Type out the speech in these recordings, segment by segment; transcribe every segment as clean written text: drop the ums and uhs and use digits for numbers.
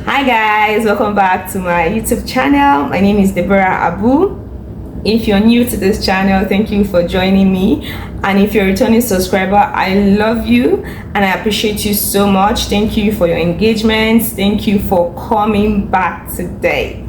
Hi guys, welcome back to my YouTube channel. My name is Deborah Abu. If you're new to this channel, thank you for joining me, and if you're a returning subscriber, I love you and I appreciate you so much. Thank you for your engagement. Thank you for coming back today.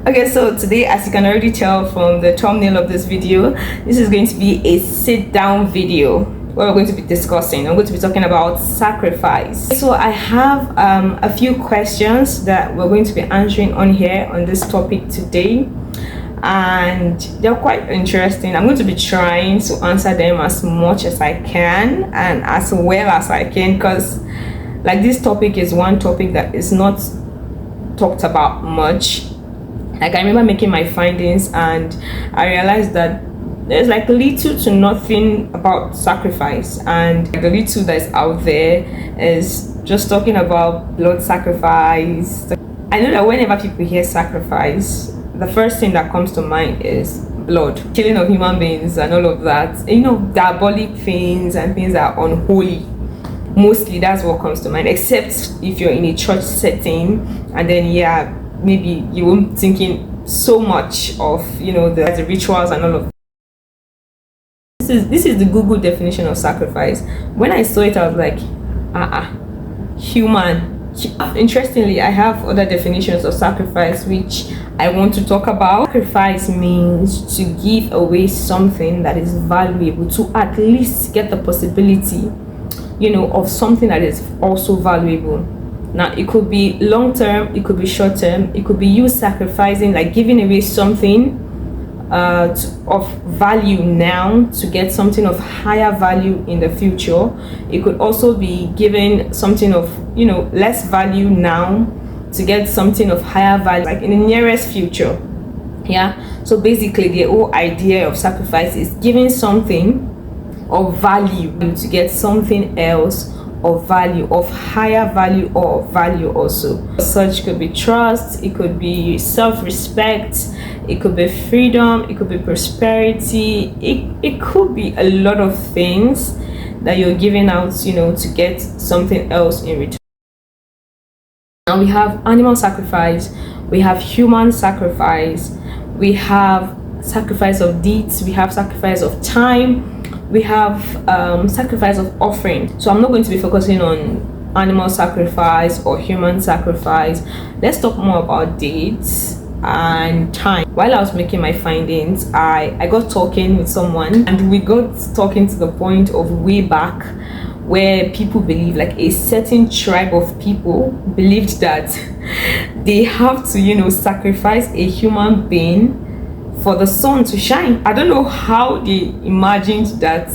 Okay, so today, as you can already tell from the thumbnail of this video, this is going to be a sit down video where we're going to be discussing. I'm going to be talking about sacrifice. So I have a few questions that we're going to be answering on here on this topic today, and they're quite interesting. I'm going to be trying to answer them as much as I can and as well as I can, because like this topic is one topic that is not talked about much. Like I remember making my findings and I realized that there's like little to nothing about sacrifice, and the little that's out there is just talking about blood sacrifice. I know that whenever people hear sacrifice, the first thing that comes to mind is blood, killing of human beings and all of that, diabolic things and things that are unholy. Mostly that's what comes to mind, except if you're in a church setting, and then maybe you won't thinking so much of the rituals and all of that. This is the Google definition of sacrifice. When I saw it, I was like, human. Interestingly, I have other definitions of sacrifice which I want to talk about. Sacrifice means to give away something that is valuable, to at least get the possibility, of something that is also valuable. Now, it could be long term, it could be short term, it could be you sacrificing, like giving away something of value now to get something of higher value in the future. It could also be giving something of less value now to get something of higher value like in the nearest future. So basically the whole idea of sacrifice is giving something of value to get something else of value, of higher value, or of value also. Such could be trust, it could be self-respect, it could be freedom, it could be prosperity, it could be a lot of things that you're giving out to get something else in return. Now we have animal sacrifice, we have human sacrifice, we have sacrifice of deeds, we have sacrifice of time, we have sacrifice of offering. So I'm not going to be focusing on animal sacrifice or human sacrifice. Let's talk more about dates and time. While I was making my findings, I got talking with someone, and we got talking to the point of way back where people believe, like a certain tribe of people believed that they have to sacrifice a human being for the sun to shine. I don't know how they imagined that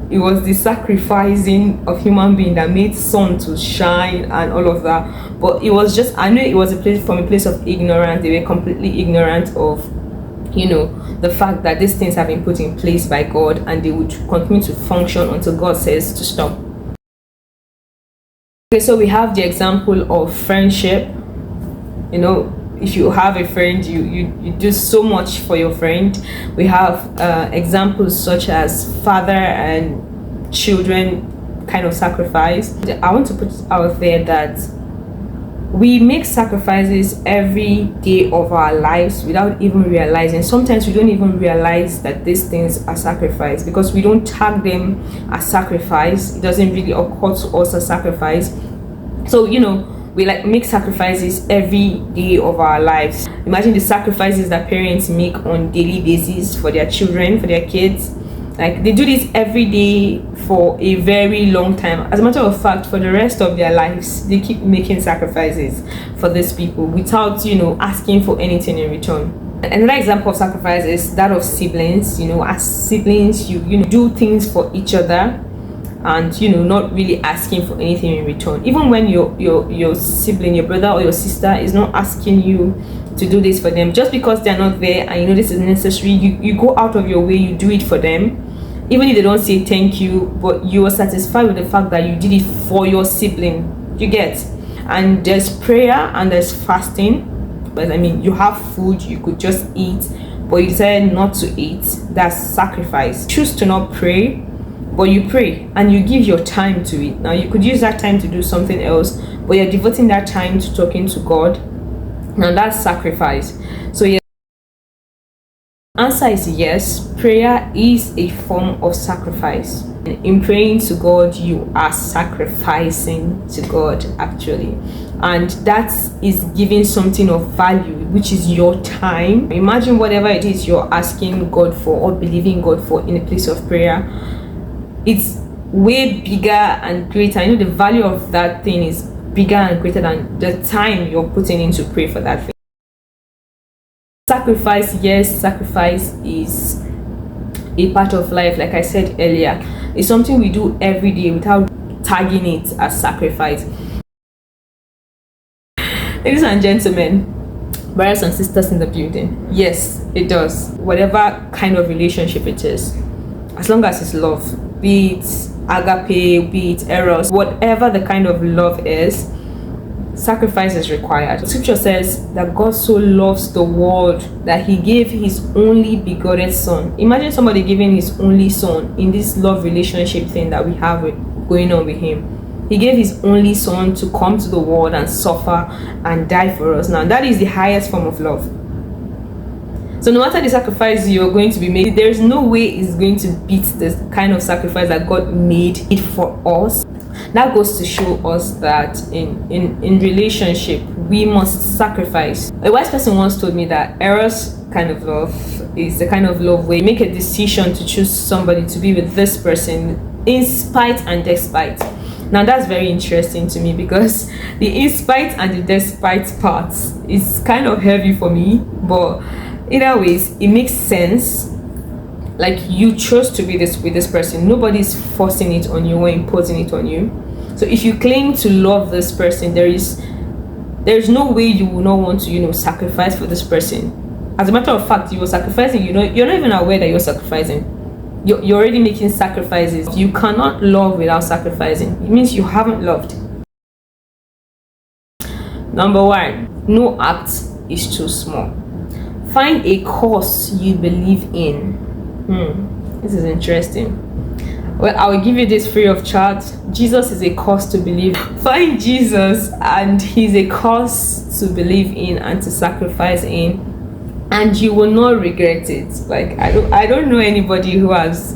it was the sacrificing of human being that made sun to shine and all of that, but it was just, I know it was from a place of ignorance. They were completely ignorant of the fact that these things have been put in place by God, and they would continue to function until God says to stop. Okay, so we have the example of friendship. If you have a friend, you do so much for your friend. We have examples such as father and children kind of sacrifice. I want to put out there that we make sacrifices every day of our lives without even realizing. Sometimes we don't even realize that these things are sacrifice because we don't tag them as sacrifice. It doesn't really occur to us as sacrifice. So we make sacrifices every day of our lives. Imagine the sacrifices that parents make on daily basis for their children, for their kids. Like they do this every day for a very long time. As a matter of fact, for the rest of their lives, they keep making sacrifices for these people without asking for anything in return. Another example of sacrifice is that of siblings. As siblings, you do things for each other, and not really asking for anything in return. Even when your sibling, your brother or your sister is not asking you to do this for them, just because they're not there and this is necessary, you go out of your way, you do it for them, even if they don't say thank you, but you are satisfied with the fact that you did it for your sibling. You get? And there's prayer and there's fasting. But you have food, you could just eat, but you decided not to eat. That's sacrifice. Choose to not pray, but you pray and you give your time to it. Now you could use that time to do something else, but you're devoting that time to talking to God. Now that's sacrifice. So yes, answer is yes. Prayer is a form of sacrifice. In praying to God, you are sacrificing to God actually, and that is giving something of value, which is your time. Imagine whatever it is you're asking God for or believing God for in a place of prayer, it's way bigger and greater. I know the value of that thing is bigger and greater than the time you're putting in to pray for that thing. Sacrifice, yes, sacrifice is a part of life. Like I said earlier, it's something we do every day without tagging it as sacrifice. Ladies and gentlemen, brothers and sisters in the building, yes, it does. Whatever kind of relationship it is, as long as it's love, be it agape, be it eros, whatever the kind of love is, sacrifice is required. The scripture says that God so loves the world that he gave his only begotten son. Imagine somebody giving his only son in this love relationship thing that we have going on with him. He gave his only son to come to the world and suffer and die for us. Now that is the highest form of love. So no matter the sacrifice you're going to be made, there's no way it's going to beat the kind of sacrifice that God made it for us. That goes to show us that in relationship we must sacrifice. A wise person once told me that eros kind of love is the kind of love where you make a decision to choose somebody to be with this person in spite and despite. Now that's very interesting to me, because the in spite and the despite parts is kind of heavy for me, but either ways it makes sense. Like, you chose to be this with this person, nobody's forcing it on you or imposing it on you. So if you claim to love this person, there's no way you will not want to sacrifice for this person. As a matter of fact, you are sacrificing, you're not even aware that you're sacrificing. You're already making sacrifices. You cannot love without sacrificing. It means you haven't loved. Number one, no act is too small. Find a cause you believe in. This is interesting. Well, I will give you this free of charge. Jesus is a cause to believe. Find Jesus and he's a cause to believe in and to sacrifice in, and you will not regret it. Like, I don't know anybody who has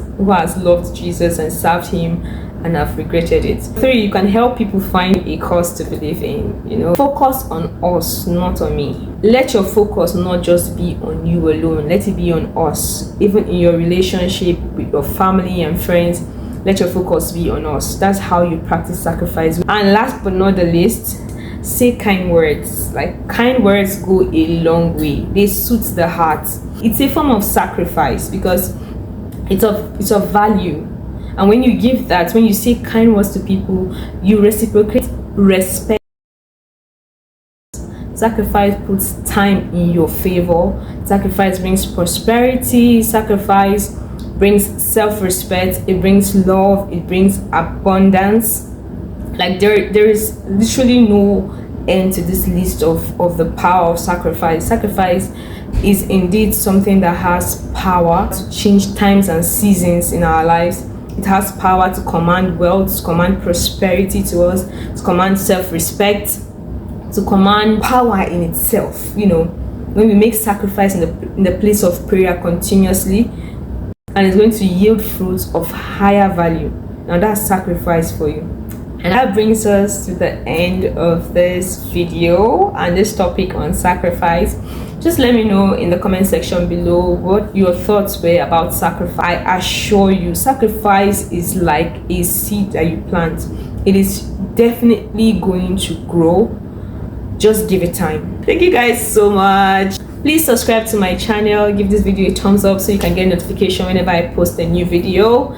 loved Jesus and served him and have regretted it. 3, you can help people find a cause to believe in. Focus on us, not on me. Let your focus not just be on you alone, let it be on us. Even in your relationship with your family and friends, let your focus be on us. That's how you practice sacrifice. And last but not the least, say kind words. Like, kind words go a long way. They soothe the heart. It's a form of sacrifice because it's of value. And when you give that, when you say kind words to people, you reciprocate respect. Sacrifice puts time in your favor. Sacrifice brings prosperity. Sacrifice brings self-respect. It brings love. It brings abundance. Like, there is literally no end to this list of the power of sacrifice. Sacrifice is indeed something that has power to change times and seasons in our lives. It has power to command wealth, to command prosperity to us, to command self-respect, to command power in itself. When we make sacrifice in the place of prayer continuously, and it's going to yield fruits of higher value. Now that's sacrifice for you. And that brings us to the end of this video and this topic on sacrifice. Just let me know in the comment section below what your thoughts were about sacrifice. I assure you, sacrifice is like a seed that you plant. It is definitely going to grow. Just give it time. Thank you guys so much. Please subscribe to my channel, give this video a thumbs up so you can get notification whenever I post a new video.